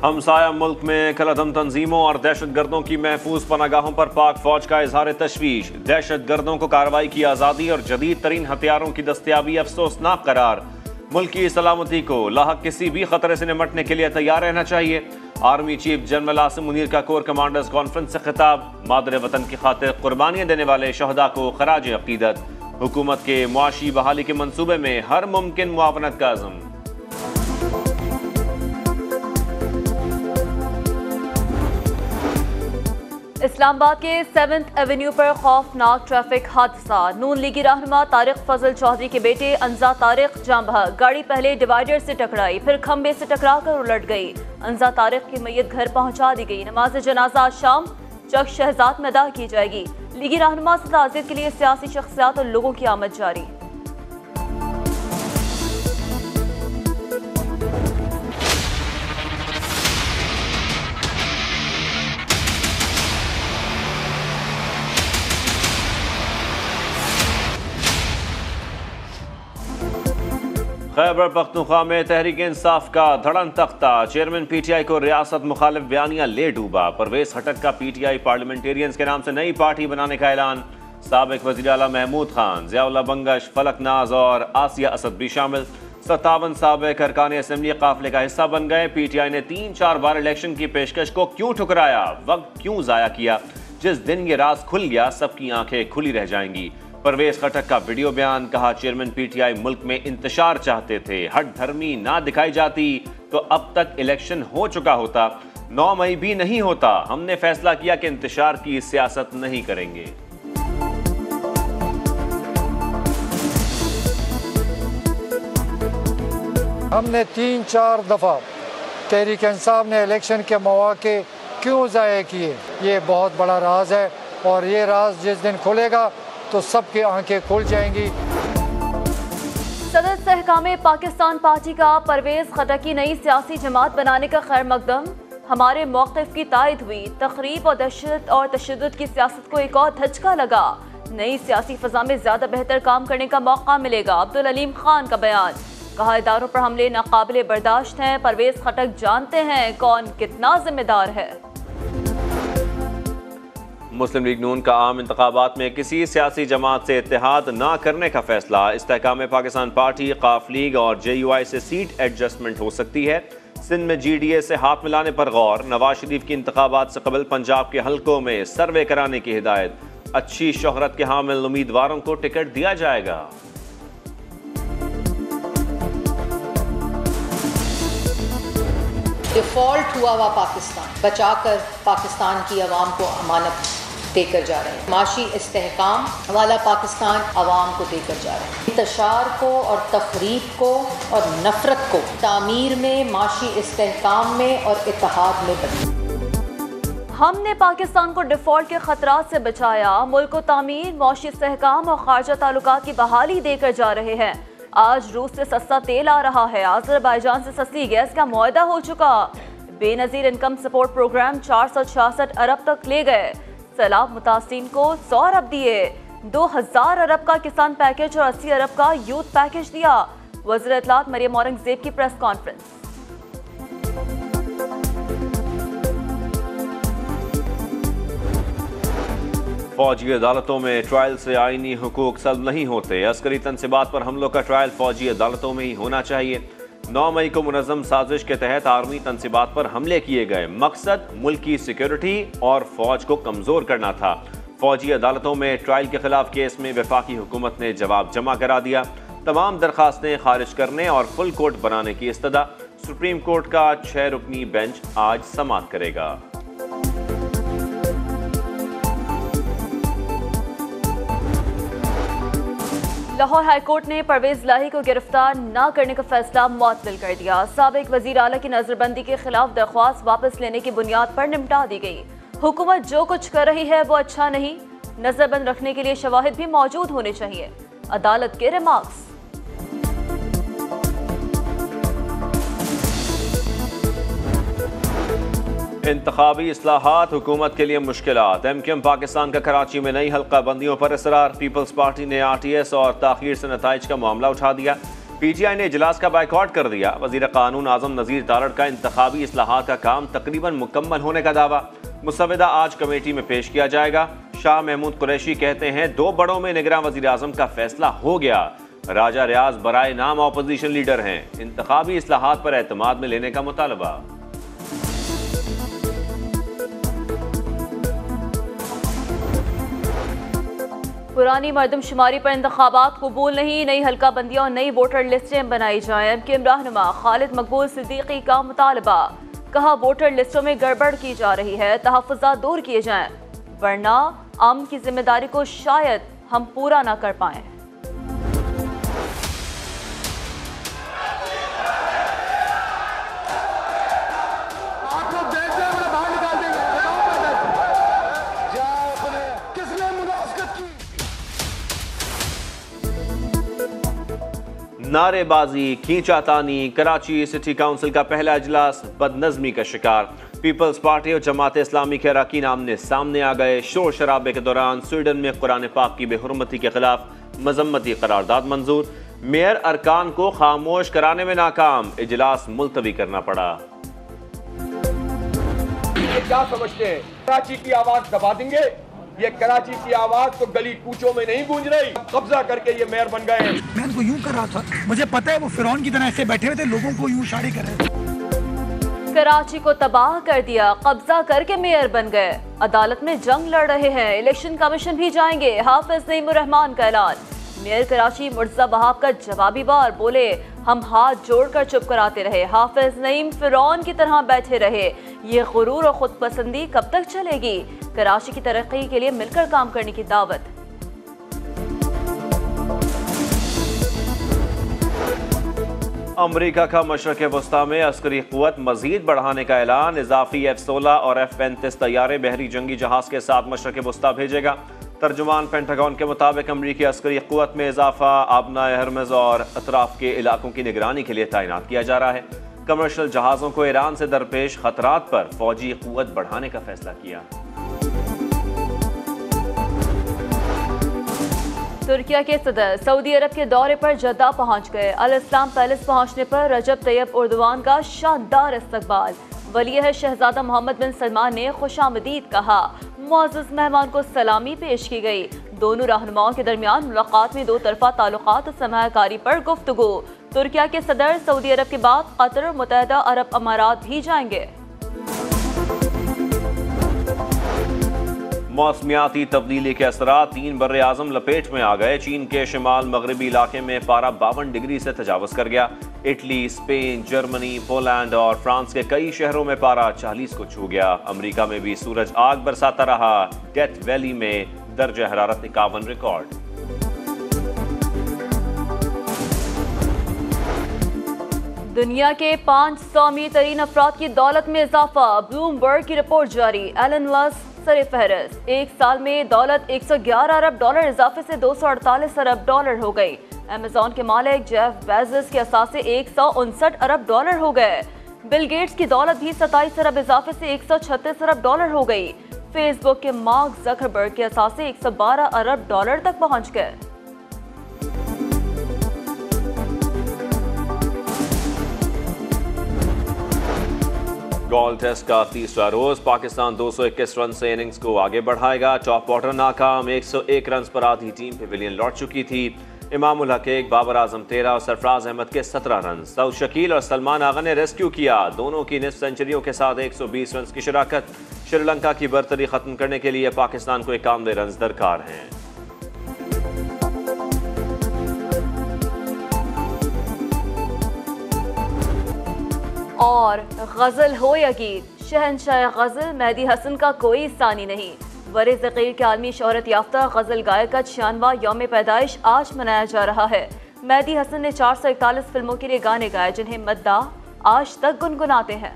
हमसाया मुल्क में कलअदम तंजीमों और दहशत गर्दों की महफूज पनागाहों पर पाक फौज का इजहार तशवीश। दहशत गर्दों को कार्रवाई की आज़ादी और जदीद तरीन हथियारों की दस्तियाबी अफसोसनाक करार। मुल्क की सलामती को लाहक किसी भी खतरे से निमटने के लिए तैयार रहना चाहिए। Army chief general Asim Munir का कोर कमांडर्स कॉन्फ्रेंस से खिताब। मादर वतन की खातिर कुर्बानियां देने वाले शहदा को खराज अकीदत। हुकूमत के मुआशी बहाली के मंसूबे में हर मुमकिन मुआवनत का अज़्म। इस्लामाबाद के 7th एवेन्यू पर खौफनाक ट्रैफिक हादसा। नून लीगी रहनुमा तारिक फजल चौधरी के बेटे अंजा तारिक जाँ बहक। गाड़ी पहले डिवाइडर से टकराई, फिर खंबे से टकराकर उलट गई। अंजा तारिक की मैयत घर पहुंचा दी गई। नमाज जनाजा आज शाम चक शहजाद में अदा की जाएगी। लीगी रहनुमा से ताज़ियत के लिए सियासी शख्सियात और लोगों की आमद जारी। खैबर पख्तूनख्वा में तहरीक इंसाफ का धड़न तख्ता। चेयरमैन पीटीआई को रियासत मुखालिफ बयानियां ले डूबा। परवेज खटक का पीटीआई पार्लियामेंटेरियंस के नाम से नई पार्टी बनाने का ऐलान। साबिक वज़ीर आला महमूद खान, ज़ियाउल्लाह बंगश, फलक नाज और आसिया असद भी शामिल। 57 साबिक अरकान असेंबली काफिले का हिस्सा बन गए। पीटीआई ने 3-4 बार इलेक्शन की पेशकश को क्यों ठुकराया, वक्त क्यों ज़ाया किया। जिस दिन ये राज खुल गया सबकी आंखें खुली रह जाएंगी। परवेज खटक का वीडियो बयान। कहा, चेयरमैन पीटीआई मुल्क में इंतशार चाहते थे, हट धर्मी ना दिखाई जाती तो अब तक इलेक्शन हो चुका होता। 9 मई भी नहीं होता। हमने फैसला किया कि इंतशार की सियासत नहीं करेंगे। हमने 3-4 दफ़ा तहरीक इंसाफ ने इलेक्शन के मौके क्यों ज़ाया किए, ये बहुत बड़ा राज है और ये राज जिस दिन खुलेगा तो सबकी आंखें खुल जाएंगी। सदर सहकाम पाकिस्तान पार्टी का परवेज खटक की नई सियासी जमात बनाने का खैर मकदम। हमारे मौक़िफ़ की तायद हुई। तखरीब और दहशत और तशद्दुद की सियासत को एक और धचका लगा। नई सियासी फ़ज़ा में ज़्यादा बेहतर काम करने का मौका मिलेगा। अब्दुल अलीम खान का बयान। कहा, इदारों पर हमले नाकाबिले बर्दाश्त हैं। परवेज खटक जानते हैं कौन कितना जिम्मेदार है। मुस्लिम लीग नून का आम इंतखाबात में किसी सियासी जमात से इत्तेहाद ना करने का फैसला। इस्तेहकाम पाकिस्तान पार्टी, काफ लीग और JUI से सीट एडजस्टमेंट हो सकती है। सिंध में GDA से हाथ मिलाने पर गौर। नवाज शरीफ की इंतखाबात से कबल पंजाब के हलकों में सर्वे कराने की हिदायत। अच्छी शोहरत के हामिल उम्मीदवारों को टिकट दिया जाएगा। डिफॉल्ट हुआ हुआ पाकिस्तान बचाकर पाकिस्तान की आवाम को अमानत देकर जा रहे हैं। माशी इस्तेहकाम वाला पाकिस्तान आवाम को देकर जा रहे हैं। इंतशार को और तफरीक को और नफरत को तामीर में, माशी इस्तेहकाम में और इत्तेहाद में बदल। हमने पाकिस्तान को डिफॉल्ट के खतरात से बचाया। मुल्क को तामीर, मौशी इस्तेहकाम और खारजा ताल्लुकात की बहाली देकर जा रहे हैं। आज रूस से सस्ता तेल आ रहा है। अज़रबैजान से सस्ती गैस का मुआहदा हो चुका। बेनज़ीर इनकम सपोर्ट प्रोग्राम 466 अरब तक ले गए। सैलाब मुतासिरीन को 100 अरब दिए। 2000 अरब का किसान पैकेज और 80 अरब का यूथ पैकेज दिया। वज़ीर इत्तलात मरियम औरंगज़ेब की प्रेस कॉन्फ्रेंस। फौजी अदालतों में ट्रायल से आईनी हुकूक सल्ब नहीं होते। अस्करी तनसीबात पर हमलों का ट्रायल फौजी अदालतों में ही होना चाहिए। 9 मई को मुनज़्ज़म साजिश के तहत आर्मी तनसीबात पर हमले किए गए। मकसद मुल्क की सिक्योरिटी और फौज को कमज़ोर करना था। फौजी अदालतों में ट्रायल के खिलाफ केस में वफाकी हुकूमत ने जवाब जमा करा दिया। तमाम दरखास्तें खारिज करने और फुल कोर्ट बनाने की इस्तदा। सुप्रीम कोर्ट का 6 रुकनी बेंच आज समाअत करेगा। लाहौर हाईकोर्ट ने परवेज लाही को गिरफ्तार न करने का फैसला मुअत्तल कर दिया। साबिक वजीर आला की नजरबंदी के खिलाफ दरख्वास्त वापस लेने की बुनियाद पर निपटा दी गई। हुकूमत जो कुछ कर रही है वो अच्छा नहीं। नजरबंद रखने के लिए शवाहिद भी मौजूद होने चाहिए। अदालत के रिमार्क्स। इंतखाबी इस्लाहात हुकूमत के लिए मुश्किलात। MQM पाकिस्तान का कराची में नई हल्का बंदियों पर इसरार। पीपल्स पार्टी ने RTS और ताखीर से नताइज का मामला उठा दिया। PTI ने इजलास का बाइकआउट कर दिया। वजीर कानून आजम नजीर तारड़ का इंतखाबी इस्लाहात का काम तकरीबन मुकम्मल होने का दावा। मुसवदा आज कमेटी में पेश किया जाएगा। शाह महमूद कुरैशी कहते हैं 2 बड़ों में निगरान वजीर आजम का फैसला हो गया। राजा रियाज बराए नाम अपोजिशन लीडर हैं। इंतखाबी इस्लाहात पर एतमाद में लेने का मुतालबा। पुरानी मरदमशुमारी पर इंतखाबात कबूल नहीं, नई हल्का बंदियां और नई वोटर लिस्टें बनाई जाएं। MKM रहनुमा खालिद मकबूल सिद्दीकी का मुतालबा। कहा वोटर लिस्टों में गड़बड़ की जा रही है, तहफ़्फ़ुज़ात दूर किए जाएं, वरना अमन की जिम्मेदारी को शायद हम पूरा ना कर पाएं। नारेबाजी, खींचातानी। कराची सिटी काउंसिल का पहला इजलास बदनज़मी का शिकार। पीपल्स पार्टी और जमात इस्लामी के अरकान आमने सामने आ गए। शोर शराबे के दौरान स्वीडन में कुरान पाक की बेहुरमती के खिलाफ मजम्मती करारदाद मंजूर। मेयर अरकान को खामोश कराने में नाकाम। इजलास मुलतवी करना पड़ा। ये क्या समझते हैं कराची की आवाज दबा देंगे? ये कराची की आवाज तो गली कूचों में नहीं गूंज रही। कब्जा करके ये मेयर बन गए। मैं उनको यूं कर रहा था, मुझे पता है वो फिरौन की तरह ऐसे बैठे हुए थे, लोगों को यूं इशारे कर रहे थे। कराची को तबाह कर दिया, कब्जा करके मेयर बन गए। अदालत में जंग लड़ रहे हैं, इलेक्शन कमीशन भी जाएंगे। हाफिज नईमुर रहमान का ऐलान। मेयर कराची मुर्तजा बहाब का जवाबी बार, बोले हम हाथ जोड़कर चुप कराते रहे। हाफिज नईम फिरौन की तरह बैठे रहे। ये गुरूर और खुद पसंदी कब तक चलेगी? कराची की तरक्की के लिए मिलकर काम करने की दावत। अमरीका का मशरक़ वस्ता में अस्करी क़ुव्वत मज़ीद बढ़ाने का ऐलान। इजाफी F-16 और F-35 तैयारे बहरी जंगी जहाज के साथ मशरक़ वस्ता भेजेगा। तर्जुमान पेंटागन के मुताबिक अमरीकी अस्करी क़ुव्वत में इजाफा आबनाए हरमज़ और अतराफ के इलाकों की निगरानी के लिए तैनात किया जा रहा है। कमर्शियल जहाज़ों को ईरान से दरपेश खतरात पर फौजी क़ुव्वत बढ़ाने का फैसला किया। तुर्किया के सदर सऊदी अरब के दौरे पर जद्दा पहुंच गए। अल इस्लाम पैलेस पहुंचने पर रजब तैयब उर्दवान का शानदार इस्तकबाल। वलीअहद शहजादा मोहम्मद बिन सलमान ने खुशामदीद कहा। मुअज़्ज़ज़ मेहमान को सलामी पेश की गई। दोनों रहनुमाओं के दरमियान मुलाकात में 2 तरफ़ा ताल्लुकात और सरमायाकारी पर गुफ्तगू। तुर्किया के सदर सऊदी अरब के बाद कतर और मुत्तहिदा अरब अमारात भी जाएंगे। मौसमियाती तब्दीली के असरात 3 बर्रे आज़म लपेट में आ गए। चीन के शिमाल मगरबी इलाके में पारा 52 डिग्री से तजावज़ कर गया। इटली, स्पेन, जर्मनी, पोलैंड और फ्रांस के कई शहरों में पारा 40 को छू गया। अमेरिका में भी सूरज आग बरसाता रहा। डेथ वैली में दर्जा हरारत 51 रिकॉर्ड। दुनिया के 500 अमीर तरीन अफराद की दौलत में इजाफा। ब्लूमबर्ग की रिपोर्ट जारी। एलन मस्क सर फहरिस्त। एक साल में दौलत 111 अरब डॉलर इजाफे से 248 अरब डॉलर हो गई। अमेज़न के मालिक जेफ बेजोस के असासे 159 अरब डॉलर हो गए। बिल गेट्स की दौलत भी 27 अरब इजाफे से 136 अरब डॉलर हो गई। फेसबुक के मार्क ज़करबर्ग के असासे 112 अरब डॉलर तक पहुंच गए। गोल्ड टेस्ट का तीसरा रोज पाकिस्तान 221 रन से इनिंग्स को आगे बढ़ाएगा। टॉप ऑर्डर नाकाम। 101 रन पर आधी टीम पेविलियन लौट चुकी थी। इमामुल हक 1, बाबर आजम 13 और सरफराज अहमद के 17 रन। सऊद शकील और सलमान आगा ने रेस्क्यू किया। दोनों की निस्फ सेंचुरियों के साथ 120 रन की शिराकत। श्रीलंका की बर्तरी खत्म करने के लिए पाकिस्तान को 51 रन दरकार हैं। और गजल हो या गीत, शहनशाह गजल मेहदी हसन का कोई सानी नहीं। वरीज़ ज़कीर के आलमी शोहरत याफ्ता गजल गायक का 96वां यौम पैदाइश आज मनाया जा रहा है। मेहदी हसन ने 441 फिल्मों के लिए गाने गाए, जिन्हें मद्दाह आज तक गुनगुनाते हैं।